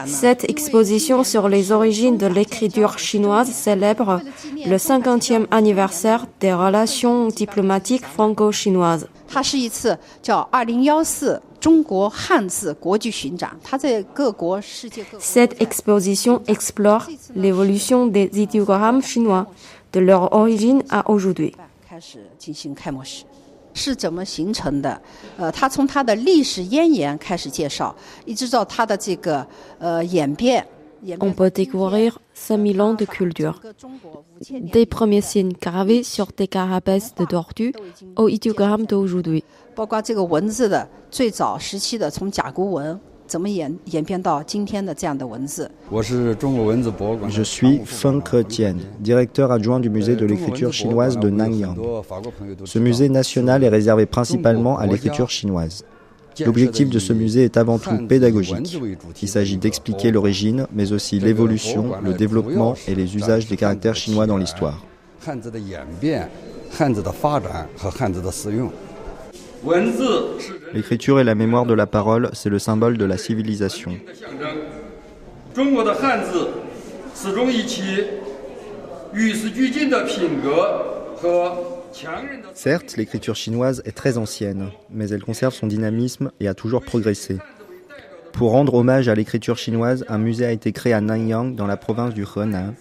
Cette exposition sur les origines de l'écriture chinoise célèbre le 50e anniversaire des relations diplomatiques franco-chinoises. Cette exposition explore l'évolution des idéogrammes chinois, de leur origine à aujourd'hui. 是怎么形成的？他从他的历史渊源开始介绍，一直到他的这个演变。On peut découvrir 5000 ans de culture, des premiers signes gravés sur des carapaces de tortue aux idéogrammes d'aujourd'hui. 包括这个文字的最早时期的，从甲骨文。Je suis Feng Ketian, directeur adjoint du musée de l'écriture chinoise de Nanyang. Ce musée national est réservé principalement à l'écriture chinoise. L'objectif de ce musée est avant tout pédagogique. Il s'agit d'expliquer l'origine, mais aussi l'évolution, le développement et les usages des caractères chinois dans l'histoire. L'écriture et la mémoire de la parole, c'est le symbole de la civilisation. Certes, l'écriture chinoise est très ancienne, mais elle conserve son dynamisme et a toujours progressé. Pour rendre hommage à l'écriture chinoise, un musée a été créé à Nanyang, dans la province du Henan.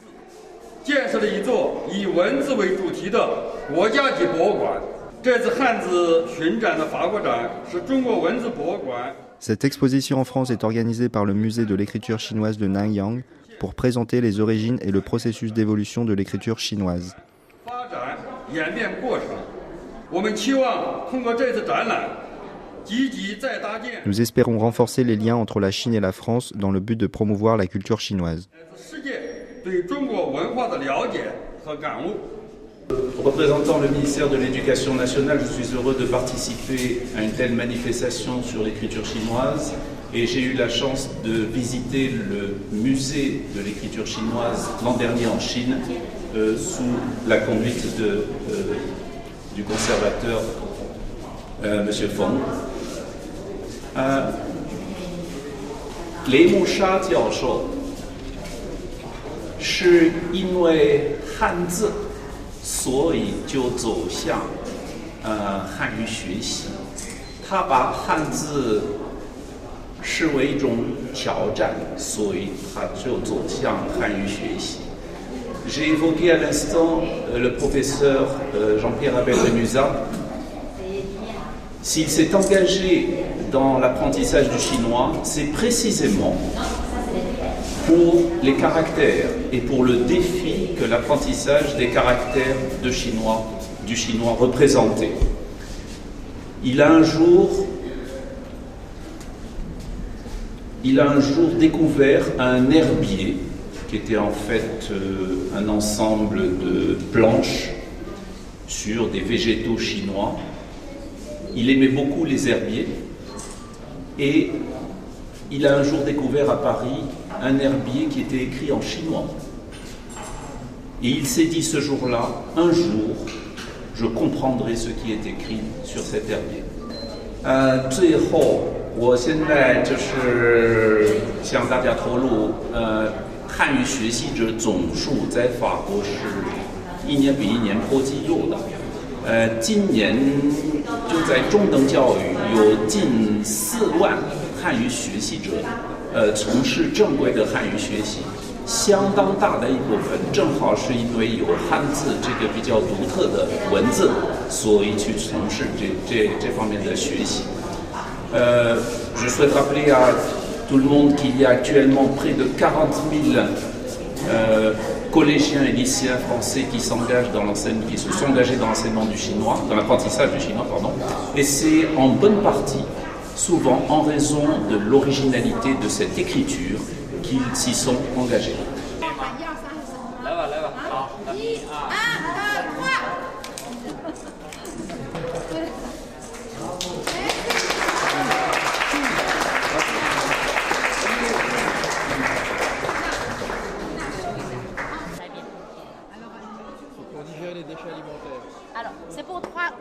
Cette exposition en France est organisée par le musée de l'écriture chinoise de Nanyang pour présenter les origines et le processus d'évolution de l'écriture chinoise. Nous espérons renforcer les liens entre la Chine et la France dans le but de promouvoir la culture chinoise. Représentant le ministère de l'Éducation nationale, je suis heureux de participer à une telle manifestation sur l'écriture chinoise et j'ai eu la chance de visiter le musée de l'écriture chinoise l'an dernier en Chine sous la conduite du conservateur M. Feng. Lei Musha 教授是因为汉字所以就走向汉语学习，他把汉字视为一种挑战，所以他就走向汉语学习。J'ai évoqué à l'instant le professeur Jean-Pierre Abel de Musa. S'il s'est engagé dans l'apprentissage du chinois, c'est précisément pour les caractères et pour le défi que l'apprentissage des caractères du chinois représentait. Il a un jour découvert un herbier qui était en fait un ensemble de planches sur des végétaux chinois. Il aimait beaucoup les herbiers et il a un jour découvert à Paris un herbier qui était écrit en chinois. Et il s'est dit ce jour-là, un jour, je comprendrai ce qui est écrit sur cet herbier. 最后，我现在就是向大家透露，汉语学习者总数在法国是一年比一年颇激幼的。今年就在中等教育有近4万汉语学习者。从事正规的汉语学习，相当大的一部分正好是因为有汉字这个比较独特的文字，所以去从事这方面的学习。Je souhaite rappeler à tout le monde qu'il y a actuellement près de 40 000 collégiens et lycéens français qui se sont engagés dans l'enseignement du chinois, dans l'apprentissage du chinois, pardon, et c'est en bonne partie souvent en raison de l'originalité de cette écriture qu'ils s'y sont engagés. Pour digérer les déchets alimentaires. Alors, c'est pour trois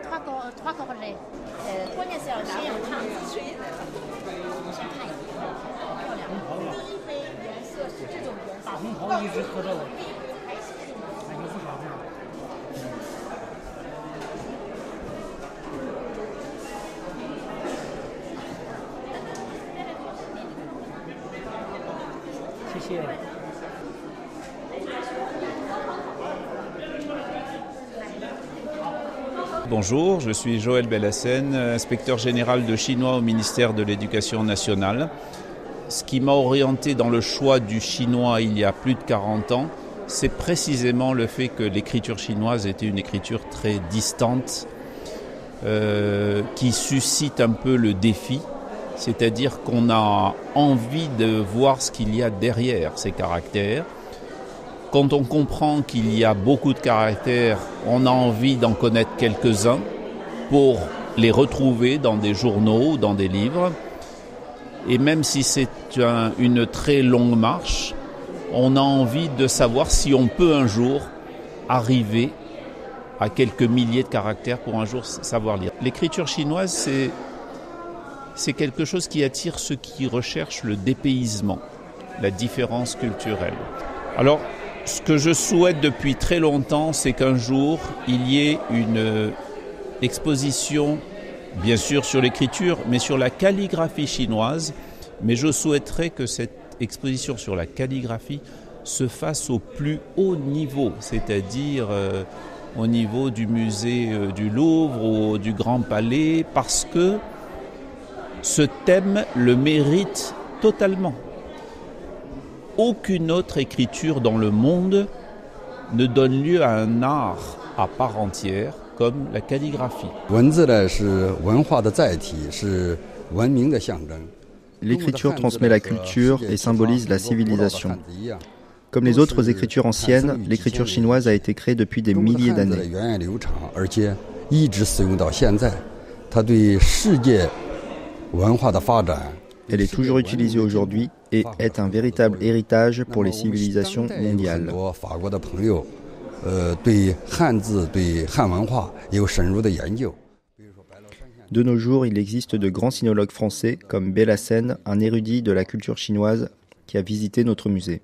gorgées. 关键是要这样烫。一直喝着了，感觉不好。谢谢。Bonjour, je suis Joël Bellassène, inspecteur général de chinois au ministère de l'Éducation nationale. Ce qui m'a orienté dans le choix du chinois il y a plus de 40 ans, c'est précisément le fait que l'écriture chinoise était une écriture très distante, qui suscite un peu le défi, c'est-à-dire qu'on a envie de voir ce qu'il y a derrière ces caractères. Quand on comprend qu'il y a beaucoup de caractères, on a envie d'en connaître quelques-uns pour les retrouver dans des journaux ou dans des livres. Et même si c'est une très longue marche, on a envie de savoir si on peut un jour arriver à quelques milliers de caractères pour un jour savoir lire. L'écriture chinoise, c'est quelque chose qui attire ceux qui recherchent le dépaysement, la différence culturelle. Alors, ce que je souhaite depuis très longtemps, c'est qu'un jour, il y ait une exposition, bien sûr sur l'écriture, mais sur la calligraphie chinoise. Mais je souhaiterais que cette exposition sur la calligraphie se fasse au plus haut niveau, c'est-à-dire au niveau du musée du Louvre ou du Grand Palais, parce que ce thème le mérite totalement. Aucune autre écriture dans le monde ne donne lieu à un art à part entière comme la calligraphie. L'écriture transmet la culture et symbolise la civilisation. Comme les autres écritures anciennes, l'écriture chinoise a été créée depuis des milliers d'années. Elle est toujours utilisée aujourd'hui et est un véritable héritage pour les civilisations mondiales. De nos jours, il existe de grands sinologues français comme Bellassène, un érudit de la culture chinoise qui a visité notre musée.